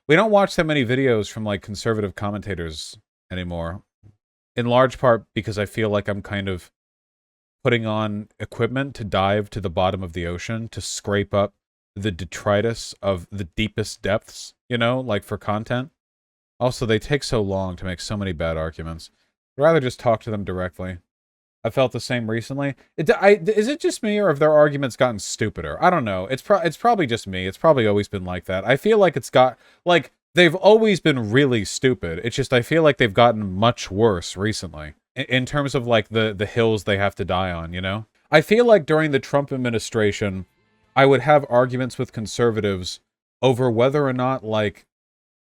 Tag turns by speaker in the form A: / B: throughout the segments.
A: We don't watch that many videos from like conservative commentators anymore. In large part because I feel like I'm kind of putting on equipment to dive to the bottom of the ocean to scrape up the detritus of the deepest depths, you know, like for content. Also, they take so long to make so many bad arguments. I'd rather just talk to them directly. I felt the same recently. Is it just me, or have their arguments gotten stupider? I don't know. It's probably just me. It's probably always been like that. I feel like it's got like they've always been really stupid. It's just I feel like they've gotten much worse recently in terms of like the hills they have to die on. You know, I feel like during the Trump administration, I would have arguments with conservatives over whether or not like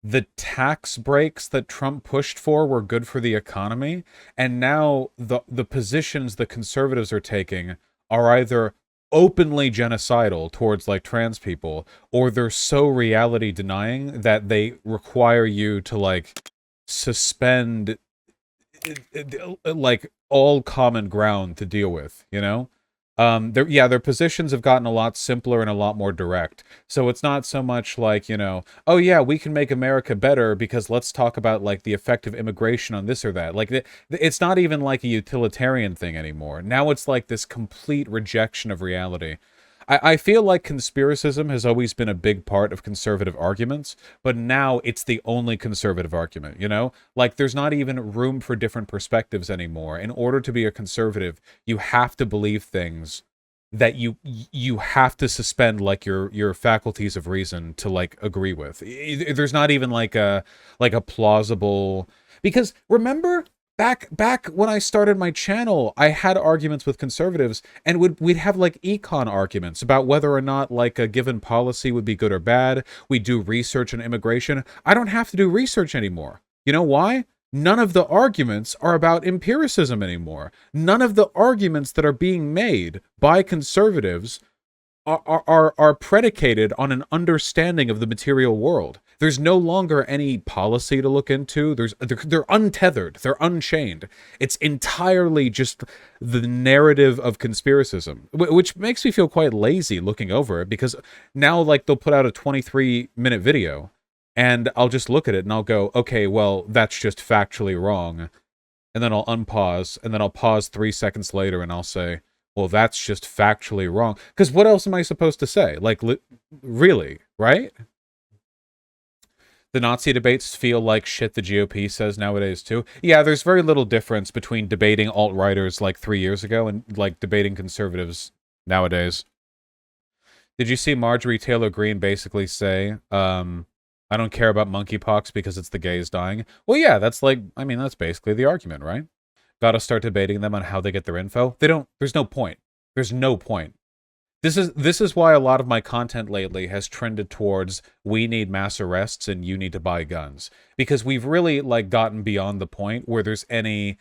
A: the tax breaks that Trump pushed for were good for the economy, and now the positions the conservatives are taking are either openly genocidal towards like trans people, or they're so reality denying that they require you to like suspend like all common ground to deal with, you know? Their positions have gotten a lot simpler and a lot more direct. So it's not so much like, you know, oh yeah, we can make America better because let's talk about like the effect of immigration on this or that. Like it's not even like a utilitarian thing anymore. Now it's like this complete rejection of reality. I feel like conspiracism has always been a big part of conservative arguments, but now it's the only conservative argument, you know? Like, there's not even room for different perspectives anymore. In order to be a conservative, you have to believe things that you have to suspend like your faculties of reason to like agree with. There's not even like a plausible, because remember back when I started my channel, I had arguments with conservatives, and we'd have like econ arguments about whether or not like a given policy would be good or bad. We do research on immigration. I don't have to do research anymore. You know why? None of the arguments are about empiricism anymore. None of the arguments that are being made by conservatives are predicated on an understanding of the material world. There's no longer any policy to look into. They're untethered. They're unchained. It's entirely just the narrative of conspiracism, which makes me feel quite lazy looking over it, because now like they'll put out a 23-minute video and I'll just look at it and I'll go, okay, well, that's just factually wrong. And then I'll unpause, and then I'll pause 3 seconds later and I'll say, well, that's just factually wrong. Because what else am I supposed to say? Like, really, right? The Nazi debates feel like shit the GOP says nowadays, too. Yeah, there's very little difference between debating alt-righters like 3 years ago and like debating conservatives nowadays. Did you see Marjorie Taylor Greene basically say, I don't care about monkeypox because it's the gays dying? Well, yeah, that's like, I mean, that's basically the argument, right? Gotta start debating them on how they get their info. They don't, there's no point. There's no point. This is why a lot of my content lately has trended towards we need mass arrests and you need to buy guns. Because we've really like gotten beyond the point where there's any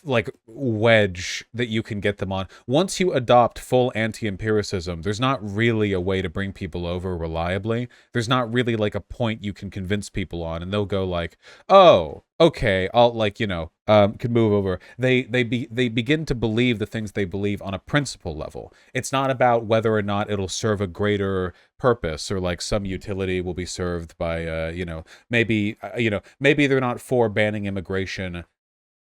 A: like wedge that you can get them on. Once you adopt full anti-empiricism, there's not really a way to bring people over reliably. There's not really like a point you can convince people on, and they'll go like, oh, okay, I'll like, you know, can move over. They begin to believe the things they believe on a principle level. It's not about whether or not it'll serve a greater purpose, or like some utility will be served by you know, maybe maybe they're not for banning immigration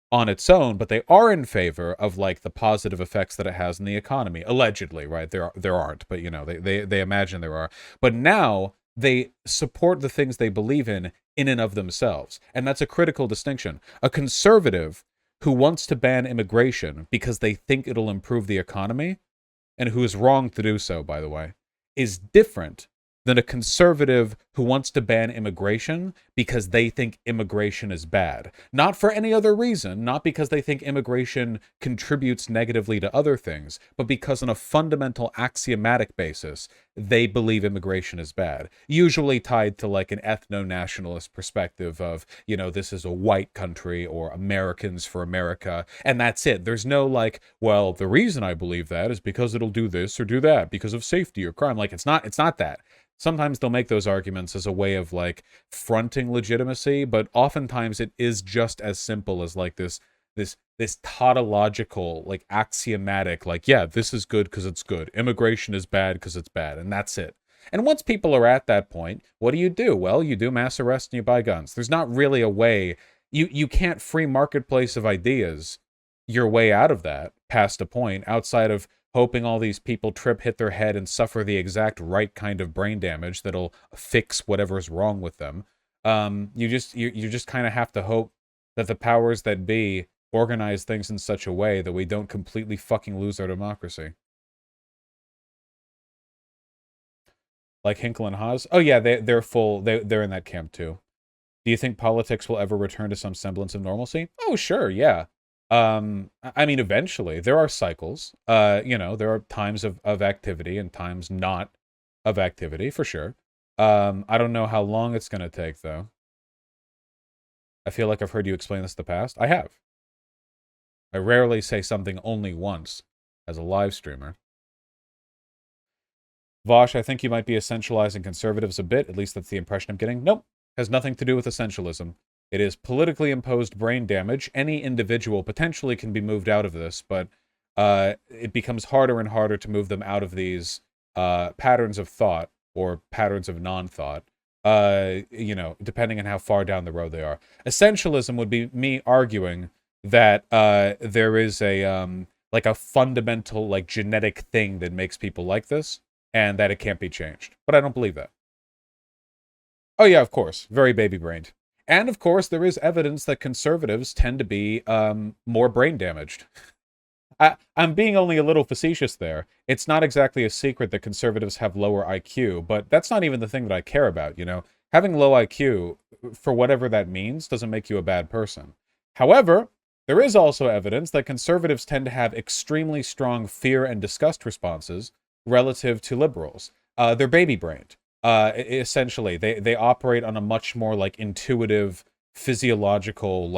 A: on its own, but they are in favor of like the positive effects that it has in the economy. Allegedly, right? There aren't, but you know, they imagine there are. But now they support the things they believe in and of themselves. And that's a critical distinction. A conservative who wants to ban immigration because they think it'll improve the economy, and who is wrong to do so, by the way, is different than a conservative who wants to ban immigration because they think immigration is bad. Not for any other reason, not because they think immigration contributes negatively to other things, but because on a fundamental axiomatic basis, they believe immigration is bad. Usually tied to like an ethno-nationalist perspective of, you know, this is a white country, or Americans for America, and that's it. There's no like, well, the reason I believe that is because it'll do this or do that because of safety or crime. Like, it's not that. Sometimes they'll make those arguments as a way of like fronting legitimacy, but oftentimes it is just as simple as like this tautological, like axiomatic, like, yeah, this is good because it's good. Immigration is bad because it's bad, and that's it. And once people are at that point, what do? Well, you do mass arrest and you buy guns. There's not really a way. You can't free marketplace of ideas your way out of that past a point outside of hoping all these people hit their head and suffer the exact right kind of brain damage that'll fix whatever's wrong with them. You just kind of have to hope that the powers that be organize things in such a way that we don't completely fucking lose our democracy. Like Hinkle and Haas? Oh yeah, they're in that camp too. Do you think politics will ever return to some semblance of normalcy? Oh sure, yeah. I mean, eventually there are cycles. There are times of activity and times not of activity for sure. I don't know how long it's gonna take though. I feel like I've heard you explain this in the past. I have. I rarely say something only once as a live streamer. Vaush, I think you might be essentializing conservatives a bit. At least that's the impression I'm getting. Nope. Has nothing to do with essentialism. It is politically imposed brain damage. Any individual potentially can be moved out of this, but it becomes harder and harder to move them out of these patterns of thought or patterns of non-thought, depending on how far down the road they are. Essentialism would be me arguing that there is a fundamental genetic thing that makes people like this, and that it can't be changed. But I don't believe that. Oh yeah, of course. Very baby-brained. And of course, there is evidence that conservatives tend to be more brain damaged. I'm being only a little facetious there. It's not exactly a secret that conservatives have lower IQ, but that's not even the thing that I care about, Having low IQ, for whatever that means, doesn't make you a bad person. However, there is also evidence that conservatives tend to have extremely strong fear and disgust responses relative to liberals. They're baby-brained. Essentially, they operate on a much more intuitive, physiological,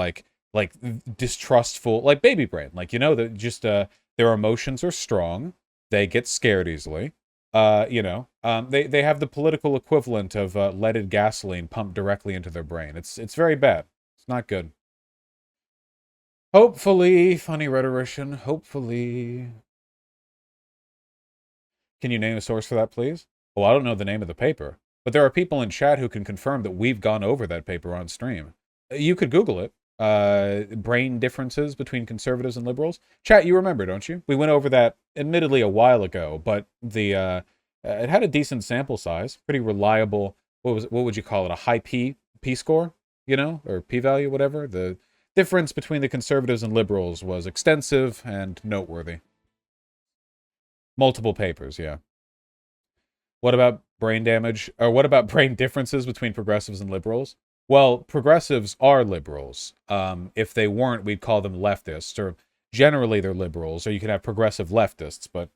A: distrustful, baby brain. That just their emotions are strong. They get scared easily. They have the political equivalent of leaded gasoline pumped directly into their brain. It's very bad. It's not good. Hopefully, funny rhetorician. Hopefully. Can you name a source for that, please? Well, I don't know the name of the paper, but there are people in chat who can confirm that we've gone over that paper on stream. You could Google it. Brain differences between conservatives and liberals. Chat, you remember, don't you? We went over that admittedly a while ago, but it had a decent sample size, pretty reliable. What would you call it? A high P score, or P value, whatever. The difference between the conservatives and liberals was extensive and noteworthy. Multiple papers, yeah. What about brain damage? Or what about brain differences between progressives and liberals? Well, progressives are liberals. If they weren't, we'd call them leftists, or generally they're liberals, or you could have progressive leftists, but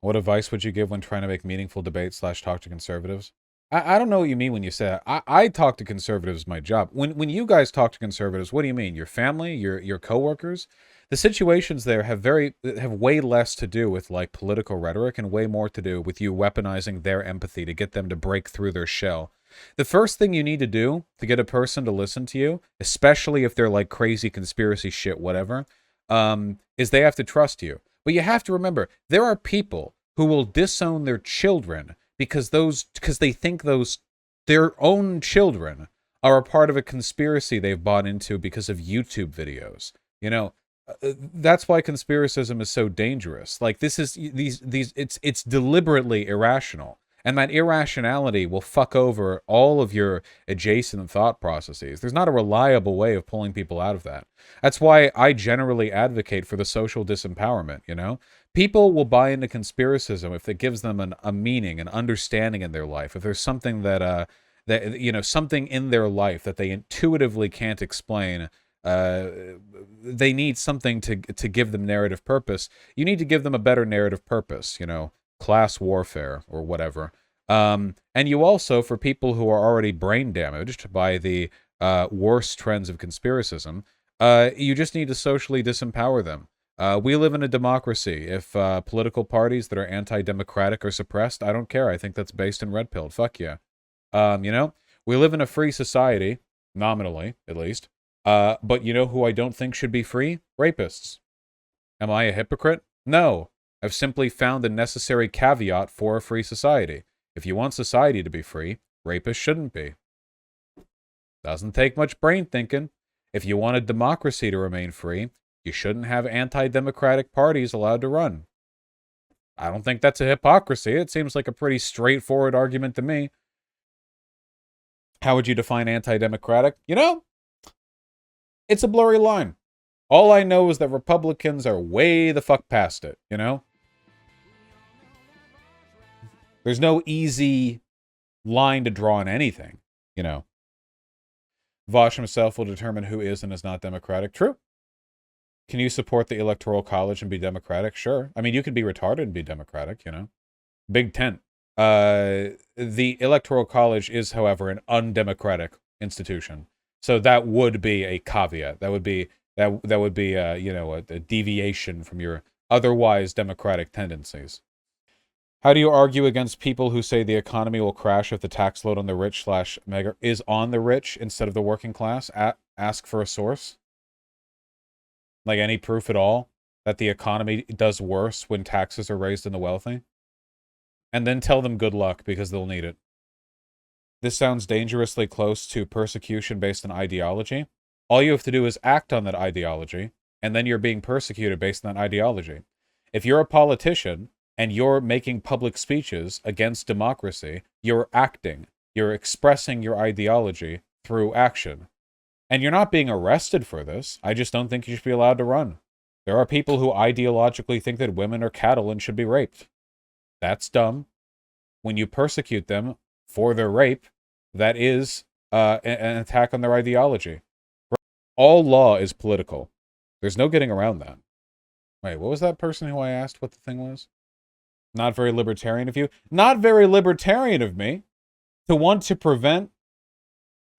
A: what advice would you give when trying to make meaningful debate / talk to conservatives? I don't know what you mean when you say that. I talk to conservatives, my job. When you guys talk to conservatives, what do you mean? Your family? Your coworkers? The situations there have way less to do with political rhetoric and way more to do with you weaponizing their empathy to get them to break through their shell. The first thing you need to do to get a person to listen to you, especially if they're crazy conspiracy shit, whatever, is they have to trust you. But you have to remember, there are people who will disown their children because they think their own children are a part of a conspiracy they've bought into because of YouTube videos. That's why conspiracism is so dangerous. It's deliberately irrational. And that irrationality will fuck over all of your adjacent thought processes. There's not a reliable way of pulling people out of that. That's why I generally advocate for the social disempowerment, People will buy into conspiracism if it gives them a meaning, an understanding in their life. If there's something something in their life that they intuitively can't explain, they need something to give them narrative purpose. You need to give them a better narrative purpose, class warfare or whatever. And you also, for people who are already brain damaged by the worst trends of conspiracism, you just need to socially disempower them. We live in a democracy. If political parties that are anti-democratic are suppressed, I don't care. I think that's based in red pill. Fuck yeah. We live in a free society, nominally at least. But you know who I don't think should be free? Rapists. Am I a hypocrite? No. I've simply found the necessary caveat for a free society. If you want society to be free, rapists shouldn't be. Doesn't take much brain thinking. If you want a democracy to remain free, you shouldn't have anti-democratic parties allowed to run. I don't think that's a hypocrisy. It seems like a pretty straightforward argument to me. How would you define anti-democratic? You know, it's a blurry line. All I know is that Republicans are way the fuck past it, you know? There's no easy line to draw on anything, you know? Vaush himself will determine who is and is not democratic. True. Can you support the Electoral College and be democratic? Sure. I mean, you could be retarded and be democratic, you know? Big tent. The Electoral College is, however, an undemocratic institution. So that would be a caveat. That would be you know, a deviation from your otherwise democratic tendencies. How do you argue against people who say the economy will crash if the tax load on the rich / mega is on the rich instead of the working class? Ask for a source. Like any proof at all that the economy does worse when taxes are raised on the wealthy? And then tell them good luck because they'll need it. This sounds dangerously close to persecution based on ideology. All you have to do is act on that ideology, and then you're being persecuted based on that ideology. If you're a politician and you're making public speeches against democracy, you're acting. You're expressing your ideology through action. And you're not being arrested for this. I just don't think you should be allowed to run. There are people who ideologically think that women are cattle and should be raped. That's dumb. When you persecute them for their rape, that is an attack on their ideology. All law is political. There's no getting around that. Wait, what was that person who I asked what the thing was? Not very libertarian of you. Not very libertarian of me to want to prevent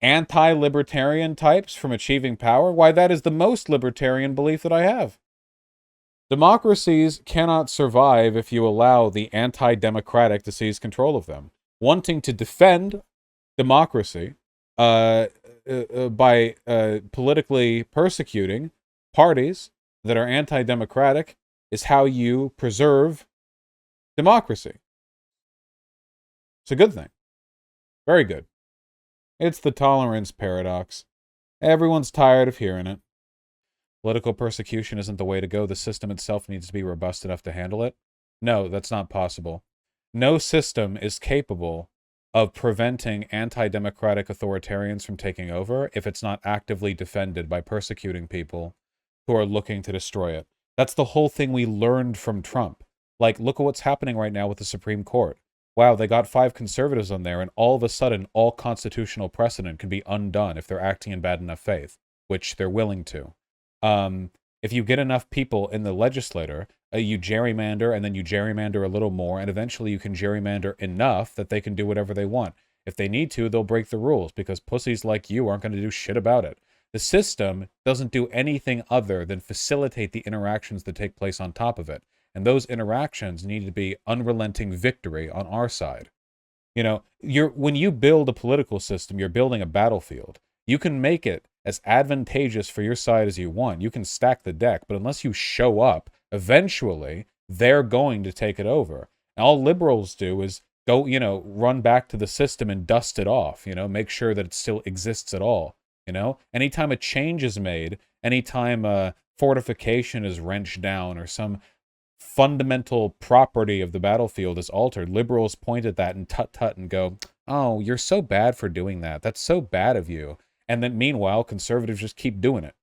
A: anti-libertarian types from achieving power. Why, that is the most libertarian belief that I have. Democracies cannot survive if you allow the anti-democratic to seize control of them. Wanting to defend democracy by politically persecuting parties that are anti-democratic is how you preserve democracy. It's a good thing. Very good. It's the tolerance paradox. Everyone's tired of hearing it. Political persecution isn't the way to go. The system itself needs to be robust enough to handle it. No, that's not possible. No system is capable of preventing anti-democratic authoritarians from taking over if it's not actively defended by persecuting people who are looking to destroy it. That's the whole thing we learned from Trump. Like, look at what's happening right now with the Supreme Court. Wow, they got 5 conservatives on there, and all of a sudden, all constitutional precedent can be undone if they're acting in bad enough faith, which they're willing to. If you get enough people in the legislature, you gerrymander, and then you gerrymander a little more, and eventually you can gerrymander enough that they can do whatever they want. If they need to, they'll break the rules, because pussies like you aren't going to do shit about it. The system doesn't do anything other than facilitate the interactions that take place on top of it. And those interactions need to be unrelenting victory on our side. You know, when you build a political system, you're building a battlefield. You can make it as advantageous for your side as you want. You can stack the deck, but unless you show up, eventually they're going to take it over. And all liberals do is go, you know, run back to the system and dust it off, you know, make sure that it still exists at all. You know, anytime a change is made, anytime a fortification is wrenched down or some fundamental property of the battlefield is altered, liberals point at that and tut-tut and go, oh, you're so bad for doing that. That's so bad of you. And then meanwhile, conservatives just keep doing it.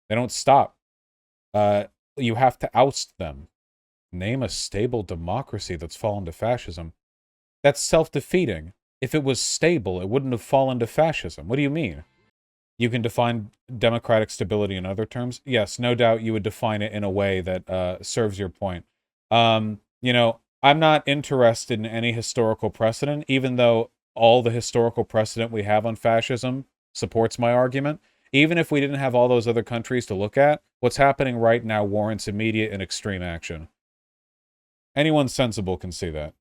A: They don't stop. You have to oust them. Name a stable democracy that's fallen to fascism. That's self-defeating. If it was stable, it wouldn't have fallen to fascism. What do you mean? You can define democratic stability in other terms? Yes, no doubt you would define it in a way that serves your point. You know, I'm not interested in any historical precedent, even though all the historical precedent we have on fascism supports my argument. Even if we didn't have all those other countries to look at, what's happening right now warrants immediate and extreme action. Anyone sensible can see that.